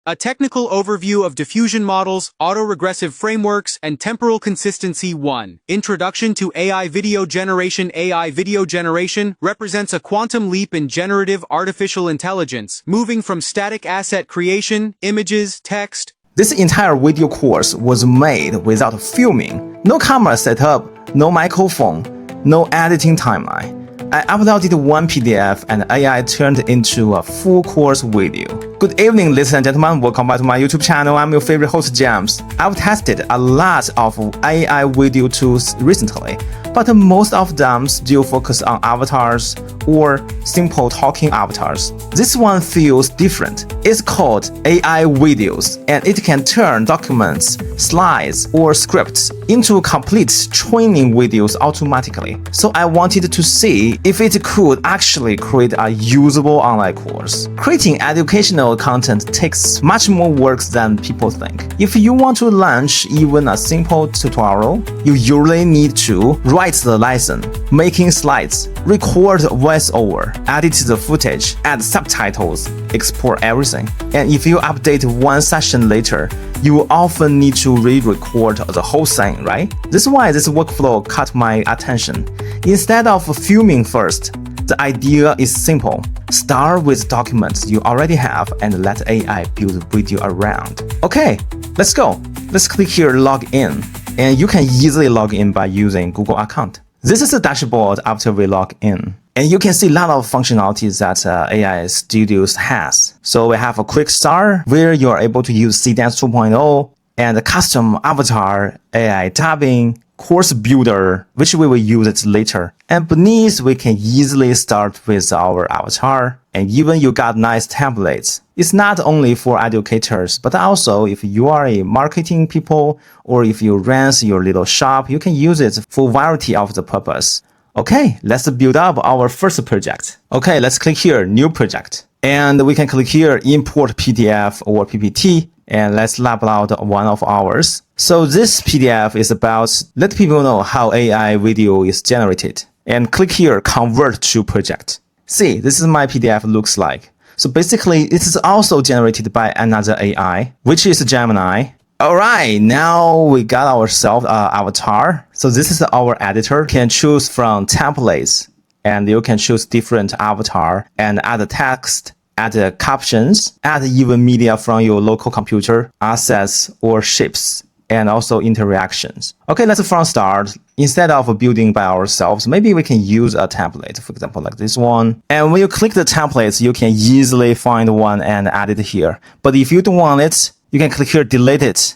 A technical overview of diffusion models, autoregressive frameworks, and temporal consistency. 1. Introduction to AI video generation. AI video generation represents a quantum leap in generative artificial intelligence, moving from static asset creation, images, text. This entire video course was made without filming. No camera setup, no microphone, no editing timeline. I uploaded one PDF and AI turned into a full course video. Good evening, ladies and gentlemen. Welcome back to my YouTube channel. I'm your favorite host, James. I've tested a lot of AI video tools recently, but most of them still focus on avatars or simple talking avatars. This one feels different. It's called AI videos, and it can turn documents, slides, or scripts into complete training videos automatically. So I wanted to see if it could actually create a usable online course. Creating educational content takes much more work than people think. If you want to launch even a simple tutorial, you usually need to write the lesson, making slides, record voiceover, edit the footage, add subtitles, export everything. And if you update one session later, you will often need to re-record the whole thing, right? This is why this workflow caught my attention. Instead of filming first, the idea is simple. Start with documents you already have and let AI build video around. Okay, let's go. Let's click here, log in. And you can easily log in by using Google account. This is the dashboard after we log in. And you can see a lot of functionalities that AI Studios has. So we have a quick start where you are able to use CDance 2.0 and a custom avatar, AI dubbing, course builder, which we will use it later. And beneath, we can easily start with our avatar. And even you got nice templates. It's not only for educators, but also if you are a marketing people or if you run your little shop, you can use it for variety of the purpose. Okay, let's build up our first project. Okay, let's click here, new project. And we can click here, import PDF or PPT. And let's upload one of ours. So this PDF is about let people know how AI video is generated. And click here, convert to project. See, this is my PDF looks like. So basically, it is also generated by another AI, which is Gemini. All right, now we got ourselves an avatar. So this is our editor. You can choose from templates, and you can choose different avatar and add text, add captions, add even media from your local computer, assets or shapes, and also interactions. Okay, let's from start. Instead of building by ourselves, maybe we can use a template, for example, like this one. And when you click the templates, you can easily find one and add it here. But if you don't want it, you can click here, delete it.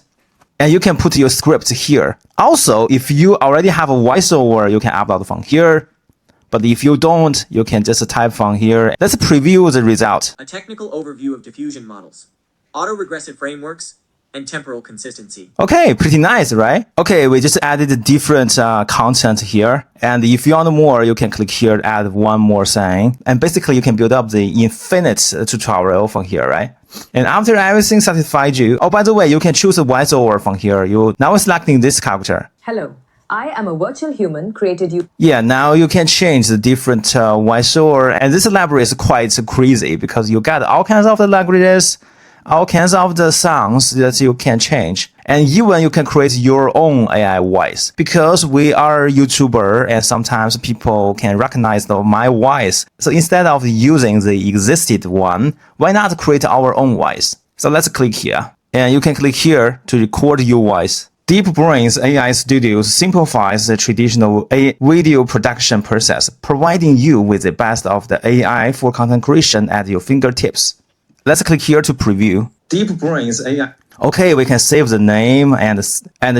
And you can put your script here. Also, if you already have a voiceover, you can upload from here. But if you don't, you can just type from here. Let's preview the result. A technical overview of diffusion models, autoregressive frameworks, and temporal consistency. Okay, pretty nice, right? Okay, we just added different content here. And if you want more, you can click here, add one more thing. And basically, you can build up the infinite tutorial from here, right? And after everything satisfied you, oh, by the way, you can choose a voiceover from here. You now selecting this character. Hello, I am a virtual human created you. Yeah, now you can change the different voiceover. And this library is quite crazy because you got all kinds of the languages, all kinds of the sounds that you can change. And even you can create your own AI voice. Because we are YouTuber and sometimes people can recognize my voice. So instead of using the existed one, why not create our own voice? So let's click here. And you can click here to record your voice. DeepBrain's AI Studios simplifies the traditional video production process, providing you with the best of the AI for content creation at your fingertips. Let's click here to preview. DeepBrain's AI. Okay, we can save the name and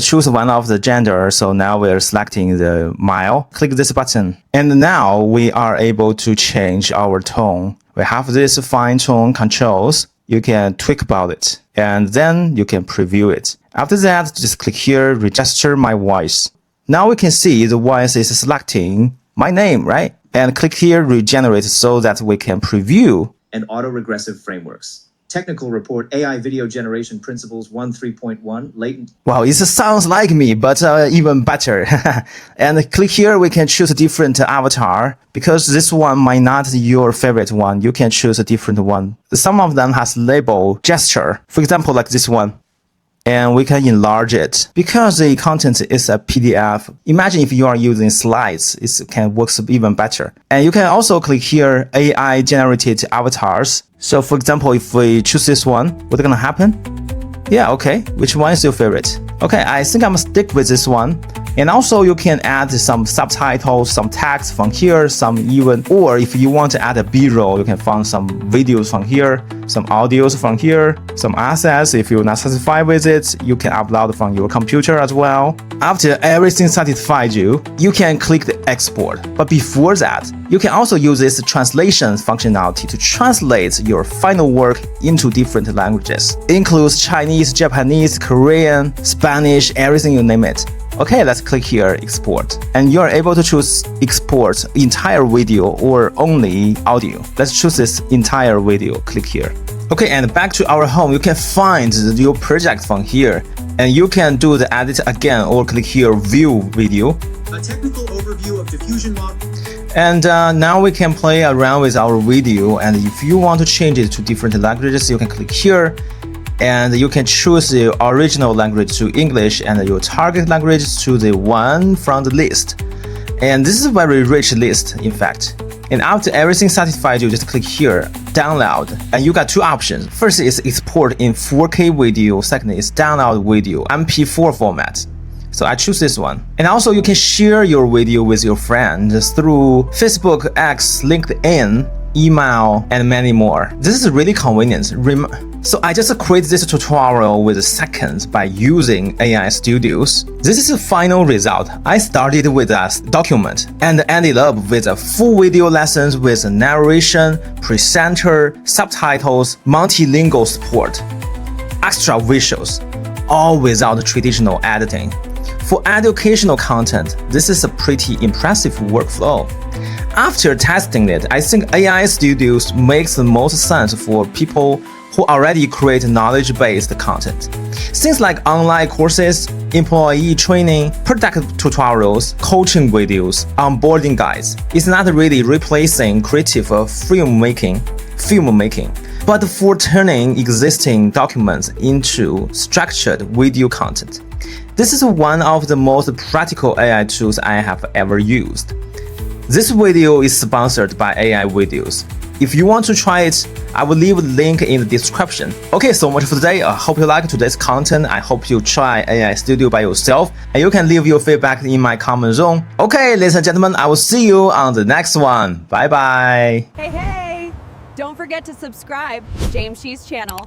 choose one of the gender. So now we're selecting the male. Click this button. And now we are able to change our tone. We have this fine tone controls. You can tweak about it. And then you can preview it. After that, just click here, register my voice. Now we can see the voice is selecting my name, right? And click here, regenerate so that we can preview. And autoregressive frameworks. Technical report AI video generation principles 1.3.1 latent. Wow, it sounds like me, but even better. And click here, we can choose a different avatar. Because this one might not be your favorite one, you can choose a different one. Some of them has label gesture. For example, like this one. And we can enlarge it. Because the content is a PDF, imagine if you are using slides, it can work even better. And you can also click here, AI generated avatars. So for example, if we choose this one, what's gonna happen? Yeah, okay. Which one is your favorite? Okay, I think I'm gonna stick with this one. And also you can add some subtitles, some text from here, or if you want to add a B-roll, you can find some videos from here, some audios from here, some assets. If you're not satisfied with it, you can upload from your computer as well. After everything satisfied you, you can click the export. But before that, you can also use this translation functionality to translate your final work into different languages. It includes Chinese, Japanese, Korean, Spanish, everything you name it. Okay, let's click here, export. And you're able to choose export entire video or only audio. Let's choose this entire video, click here. Okay, and back to our home, you can find your project from here. And you can do the edit again or click here, view video. A technical overview of diffusion model. And now we can play around with our video. And if you want to change it to different languages, you can click here. And you can choose the original language to English and your target language to the one from the list. And this is a very rich list, in fact. And after everything satisfied, you just click here, download. And you got two options. First is export in 4K video. Second is download video, MP4 format. So I choose this one. And also you can share your video with your friends through Facebook, X, LinkedIn, email, and many more. This is really convenient. So I just created this tutorial with seconds by using AI Studios. This is the final result. I started with a document and ended up with a full video lessons with narration, presenter, subtitles, multilingual support, extra visuals, all without traditional editing. For educational content, this is a pretty impressive workflow. After testing it, I think AI Studios makes the most sense for people who already create knowledge-based content. Things like online courses, employee training, product tutorials, coaching videos, onboarding guides. It's not really replacing creative filmmaking, but for turning existing documents into structured video content. This is one of the most practical AI tools I have ever used. This video is sponsored by AI Videos. If you want to try it, I will leave a link in the description. Okay, so much for today. I hope you liked today's content. I hope you try AI Studio by yourself, and you can leave your feedback in my comment zone. Okay, ladies and gentlemen, I will see you on the next one. Bye bye. Hey, don't forget to subscribe, James Shee's channel.